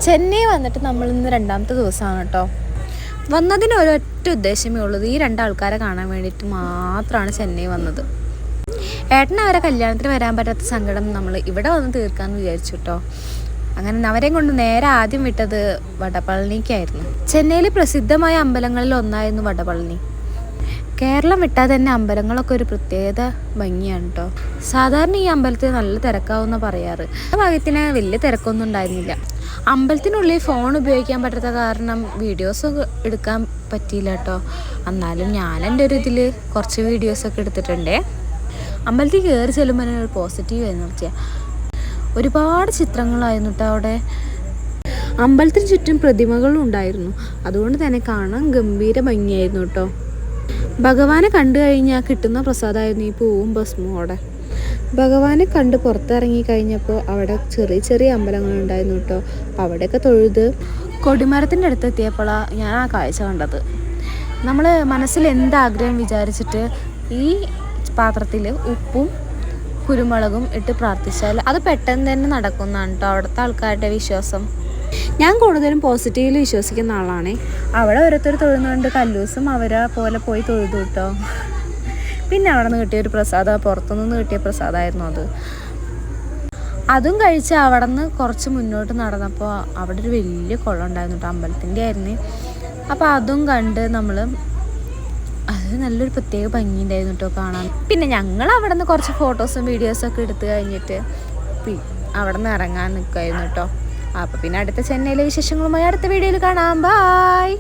ചെന്നൈ വന്നിട്ട് നമ്മളിന്ന് രണ്ടാമത്തെ ദിവസമാണ് കേട്ടോ. വന്നതിന് ഒരൊറ്റ ഉദ്ദേശമേ ഉള്ളത്, ഈ രണ്ടാൾക്കാരെ കാണാൻ വേണ്ടിയിട്ട് മാത്രമാണ് ചെന്നൈ വന്നത്. ഏട്ടന് അവരെ കല്യാണത്തിന് വരാൻ പറ്റാത്ത സങ്കടം നമ്മൾ ഇവിടെ വന്ന് തീർക്കാമെന്ന് വിചാരിച്ചു കേട്ടോ. അങ്ങനെ അവരെയും കൊണ്ട് നേരെ ആദ്യം വിട്ടത് വടപളനിക്കായിരുന്നു. ചെന്നൈയിലെ പ്രസിദ്ധമായ അമ്പലങ്ങളിൽ ഒന്നായിരുന്നു വടപളനി. കേരളം വിട്ടാൽ തന്നെ അമ്പലങ്ങളൊക്കെ ഒരു പ്രത്യേകത ഭംഗിയാണ് കേട്ടോ. സാധാരണ ഈ അമ്പലത്തിൽ നല്ല തിരക്കാവുന്ന പറയാറ്. ആ ഭാഗ്യത്തിന് വലിയ തിരക്കൊന്നും ഉണ്ടായിരുന്നില്ല. അമ്പലത്തിനുള്ളിൽ ഫോൺ ഉപയോഗിക്കാൻ പറ്റാത്ത കാരണം വീഡിയോസ് എടുക്കാൻ പറ്റിയില്ല കേട്ടോ. എന്നാലും ഞാൻ എൻ്റെ ഒരു ഇതിൽ കുറച്ച് വീഡിയോസൊക്കെ എടുത്തിട്ടുണ്ടേ. അമ്പലത്തിൽ കയറി ചെല്ലുമ്പോൾ ഒരു പോസിറ്റീവ് എനർജിയാണ്. ഒരുപാട് ചിത്രങ്ങളായിരുന്നു കേട്ടോ അവിടെ. അമ്പലത്തിന് ചുറ്റും പ്രതിമകളും ഉണ്ടായിരുന്നു. അതുകൊണ്ട് തന്നെ കാണാൻ ഗംഭീര ഭംഗിയായിരുന്നു കേട്ടോ. ഭഗവാനെ കണ്ടു കഴിഞ്ഞാൽ കിട്ടുന്ന പ്രസാദമായിരുന്നു ഈ പൂവും ഭസ്മവും അവിടെ. ഭഗവാനെ കണ്ട് പുറത്തിറങ്ങി കഴിഞ്ഞപ്പോൾ അവിടെ ചെറിയ ചെറിയ അമ്പലങ്ങളുണ്ടായിരുന്നു കേട്ടോ. അപ്പോൾ അവിടെയൊക്കെ തൊഴുത് കൊടിമരത്തിൻ്റെ അടുത്ത് എത്തിയപ്പോഴാണ് ഞാൻ ആ കാഴ്ച കണ്ടത്. നമ്മൾ മനസ്സിൽ എന്താഗ്രഹം വിചാരിച്ചിട്ട് ഈ പാത്രത്തിൽ ഉപ്പും കുരുമുളകും ഇട്ട് പ്രാർത്ഥിച്ചാൽ അത് പെട്ടെന്ന് തന്നെ നടക്കുന്നതാണ് കേട്ടോ അവിടുത്തെ ആൾക്കാരുടെ വിശ്വാസം. ഞാൻ കൂടുതലും പോസിറ്റീവിൽ വിശ്വസിക്കുന്ന ആളാണ്. അവിടെ ഓരോരുത്തർ തൊഴുന്നുകൊണ്ട് കല്ലൂസും അവരെ പോലെ പോയി തൊഴുതു കേട്ടോ. പിന്നെ അവിടെ നിന്ന് കിട്ടിയൊരു പ്രസാദം, പുറത്തുനിന്ന് കിട്ടിയ പ്രസാദമായിരുന്നു അത്. അതും കഴിച്ച് അവിടെ നിന്ന് കുറച്ച് മുന്നോട്ട് നടന്നപ്പോൾ അവിടെ ഒരു വലിയ കുളം ഉണ്ടായിരുന്നു കേട്ടോ, അമ്പലത്തിൻ്റെ ആയിരുന്നു. അപ്പോൾ അതും കണ്ട് നമ്മൾ അത് നല്ലൊരു പ്രത്യേക ഭംഗി ഉണ്ടായിരുന്നു കേട്ടോ കാണാൻ. പിന്നെ ഞങ്ങൾ അവിടെ നിന്ന് കുറച്ച് ഫോട്ടോസും വീഡിയോസൊക്കെ എടുത്ത് കഴിഞ്ഞിട്ട് അവിടെ നിന്ന് ഇറങ്ങാൻ നിൽക്കുമായിരുന്നു കേട്ടോ. അപ്പോൾ പിന്നെ അടുത്ത ചെന്നൈയിലെ വിശേഷങ്ങളുമായി അടുത്ത വീഡിയോയിൽ കാണാം. ബൈ.